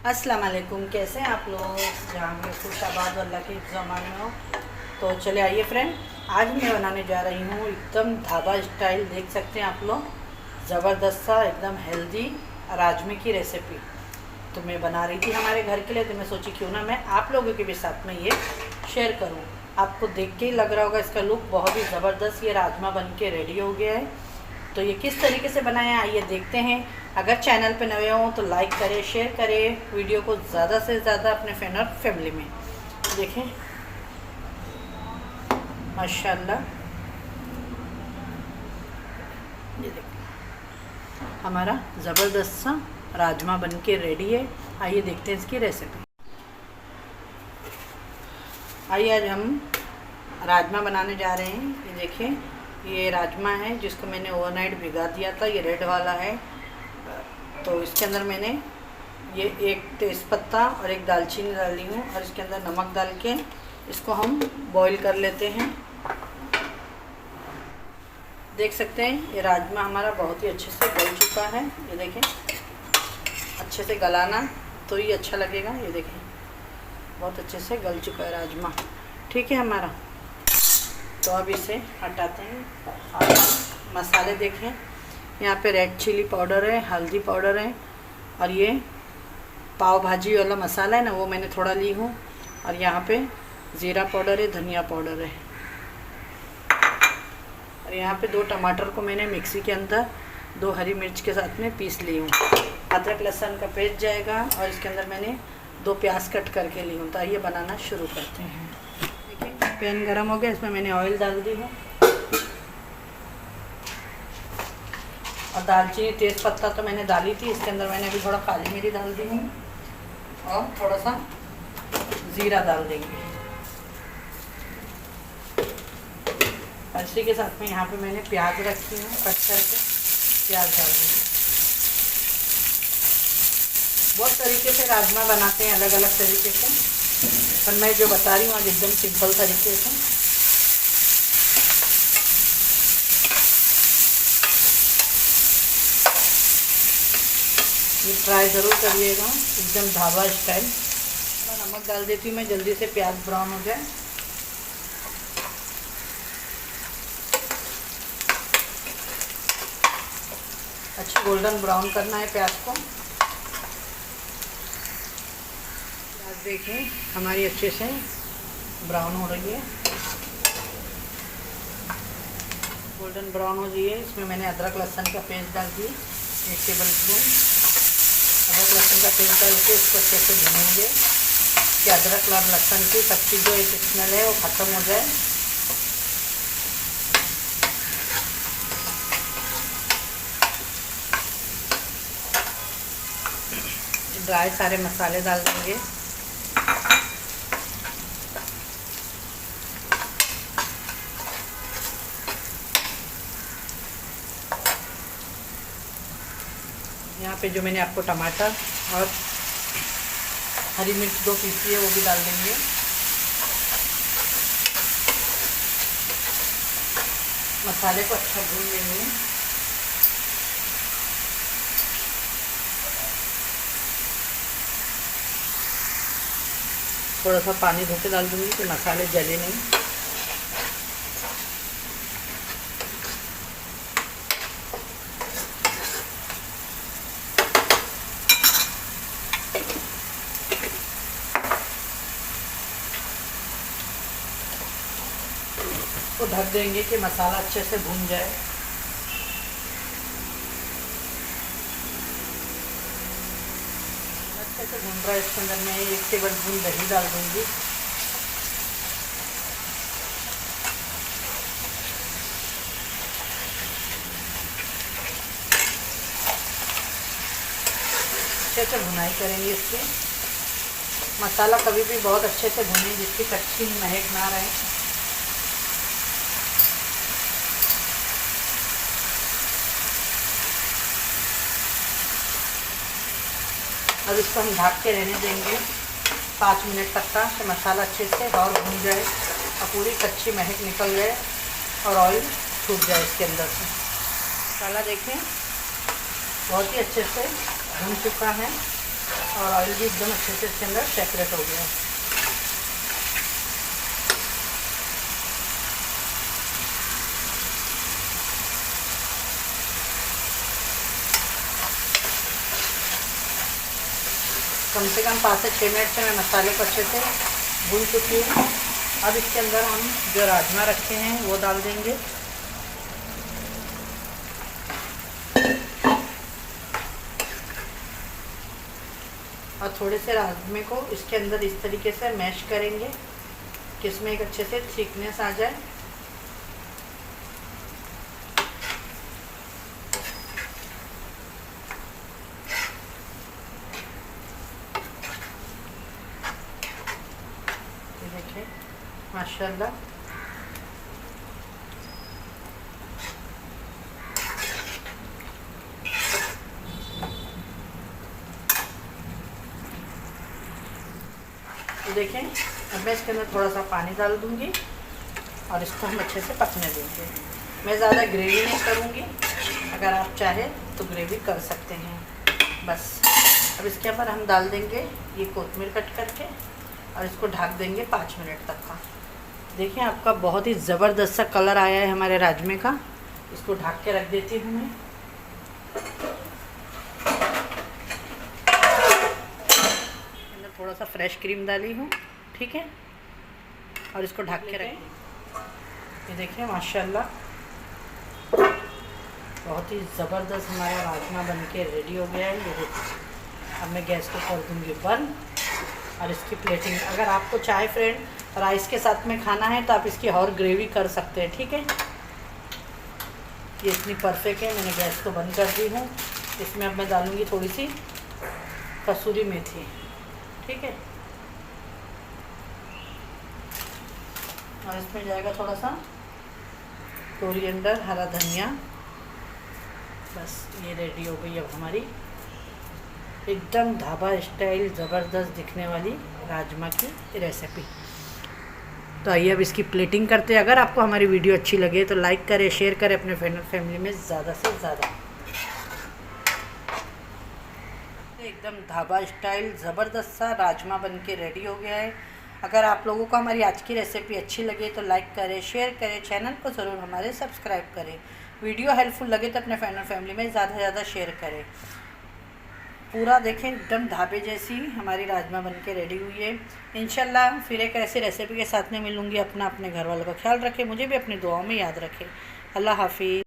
अस्सलाम वालेकुम। कैसे हैं आप लोग? जहाँ में खुशाबाद अल्लाह के ज़मान में हो। तो चले आइए फ्रेंड, आज मैं बनाने जा रही हूँ एकदम ढाबा स्टाइल। देख सकते हैं आप लोग, ज़बरदस्त सा एकदम हेल्दी राजमे की रेसिपी। तो मैं बना रही थी हमारे घर के लिए, तो मैं सोची क्यों ना मैं आप लोगों के भी साथ में ये शेयर करूँ। आपको देख के ही लग रहा होगा इसका लुक बहुत ही ज़बरदस्त। ये राजमा बन के रेडी हो गया है। तो ये किस तरीके से बनाया आइए देखते हैं। अगर चैनल पे नए हो तो लाइक करें, शेयर करें वीडियो को ज़्यादा से ज़्यादा अपने फ्रेंड और फैमिली में। देखें माशाल्लाह, ये देखें हमारा ज़बरदस्त सा राजमा बन के रेडी है। आइए देखते हैं इसकी रेसिपी। आइए आज हम राजमा बनाने जा रहे हैं। ये देखें, ये राजमा है जिसको मैंने ओवरनाइट भिगा दिया था। ये रेड वाला है। तो इसके अंदर मैंने ये एक तेज़पत्ता और एक दालचीनी डाली हूँ, और इसके अंदर नमक डाल के इसको हम बॉईल कर लेते हैं। देख सकते हैं ये राजमा हमारा बहुत ही अच्छे से गल चुका है। ये देखें, अच्छे से गलाना तो ही अच्छा लगेगा। ये देखें बहुत अच्छे से गल चुका है राजमा। ठीक है हमारा, तो अब इसे हटाते हैं। और मसाले देखें, यहाँ पे रेड चिली पाउडर है, हल्दी पाउडर है, और ये पाव भाजी वाला मसाला है ना, वो मैंने थोड़ा ली हूँ। और यहाँ पे ज़ीरा पाउडर है, धनिया पाउडर है। और यहाँ पे 2 टमाटर को मैंने मिक्सी के अंदर 2 हरी मिर्च के साथ में पीस ली हूँ। अदरक लहसुन का पेस्ट जाएगा, और इसके अंदर मैंने 2 प्याज कट करके ली हूँ। तो आइए बनाना शुरू करते हैं। देखिए पैन गरम हो गया, इसमें मैंने ऑयल डाल दी हूँ, और दालचीनी तेज़पत्ता तो मैंने डाली थी। इसके अंदर मैंने अभी थोड़ा काली मिर्च डाल दी हूँ, और थोड़ा सा ज़ीरा डाल देंगे। और इसी के साथ में यहाँ पे मैंने प्याज रखी हूँ, कट करके प्याज डाल देंगे। बहुत तरीके से राजमा बनाते हैं, अलग अलग तरीके से, पर मैं जो बता रही हूँ आज एकदम सिंपल तरीके से। ये ट्राई ज़रूर करिएगा, एकदम ढाबा स्टाइल। नमक डाल देती हूँ मैं, जल्दी से प्याज ब्राउन हो जाए। अच्छी गोल्डन ब्राउन करना है प्याज को। प्याज देखें हमारी अच्छे से ब्राउन हो रही है, गोल्डन ब्राउन हो रही है। इसमें मैंने अदरक लहसुन का पेस्ट डाल दी, 1 टेबल स्पून अदरक लहसुन का पेस्ट डाल के इसको अच्छे से भूनेंगे कि अदरक और लहसुन की कच्ची जो एक स्मेल है वो ख़त्म हो जाए। ड्राई सारे मसाले डाल देंगे। यहाँ पे जो मैंने आपको टमाटर और हरी मिर्च 2 पीसी है वो भी डाल देंगे। मसाले को अच्छा भून लेंगे। थोड़ा सा पानी धो के डाल दूँगी कि मसाले जले नहीं। तो ढक देंगे कि मसाला अच्छे से भून जाए। अच्छे से भून रहा है, इसके अंदर मैं 1 टेबल स्पून दही डाल दूँगी। अच्छे से भुनाई करेंगे इसकी। मसाला कभी भी बहुत अच्छे से भुनें जिसकी कच्ची महक ना रहे। अब इसको हम ढक के रहने देंगे 5 मिनट तक का, तो मसाला अच्छे से और भून जाए और पूरी कच्ची महक निकल जाए और ऑयल छूट जाए इसके अंदर से। मसाला देखें बहुत ही अच्छे से भून चुका है। और ऑयल भी एकदम अच्छे से इसके अंदर सेपरेट हो गया। कम से कम 5 से 6 मिनट से मैं मसाले को अच्छे से भून चुकी हूँ। अब इसके अंदर हम जो राजमा रखे हैं वो डाल देंगे। और थोड़े से राजमे को इसके अंदर इस तरीके से मैश करेंगे कि इसमें एक अच्छे से थिकनेस आ जाए। देखिए माशाल्लाह देखें। अब मैं इसके अंदर थोड़ा सा पानी डाल दूंगी और इसको हम अच्छे से पकने देंगे। मैं ज़्यादा ग्रेवी नहीं करूंगी, अगर आप चाहें तो ग्रेवी कर सकते हैं। बस अब इसके ऊपर हम डाल देंगे ये कोतमीर कट करके और इसको ढक देंगे 5 मिनट तक का। देखिए आपका बहुत ही ज़बरदस्त सा कलर आया है हमारे राजमे का। इसको ढक के रख देती हूँ मैं। थोड़ा सा फ्रेश क्रीम डाली हूँ, ठीक है, और इसको ढक के रखें। ये देखिए माशाल्लाह बहुत ही ज़बरदस्त हमारा राजमा बनके रेडी हो गया है। ये देखिए अब मैं गैस को कर दूँगी बंद और इसकी प्लेटिंग। अगर आपको चाहे फ्रेंड राइस के साथ में खाना है तो आप इसकी और ग्रेवी कर सकते हैं, ठीक है। ये इतनी परफेक्ट है। मैंने गैस को बंद कर दी हूँ। इसमें अब मैं डालूँगी थोड़ी सी कसूरी मेथी, ठीक है, और इसमें जाएगा थोड़ा सा कोरिएंडर, हरा धनिया। बस ये रेडी हो गई अब हमारी एकदम ढाबा स्टाइल ज़बरदस्त दिखने वाली राजमा की रेसिपी। तो आइए अब इसकी प्लेटिंग करते हैं। अगर आपको हमारी वीडियो अच्छी लगे तो लाइक करें, शेयर करें अपने फ्रेंड और फैमिली में ज़्यादा से ज़्यादा। एकदम ढाबा स्टाइल ज़बरदस्त सा राजमा बनके रेडी हो गया है। अगर आप लोगों को हमारी आज की रेसिपी अच्छी लगे तो लाइक करें, शेयर करें, चैनल को ज़रूर हमारे सब्सक्राइब करें। वीडियो हेल्पफुल लगे तो अपने फ्रेंड और फैमिली में ज़्यादा से ज़्यादा शेयर करें। पूरा देखें एकदम ढाबे जैसी हमारी राजमा बनके रेडी हुई है। इंशाल्लाह फिर एक ऐसी रेसिपी के साथ में मिलूँगी। अपने घर वालों का ख्याल रखें, मुझे भी अपनी दुआओं में याद रखें। अल्लाह हाफिज़।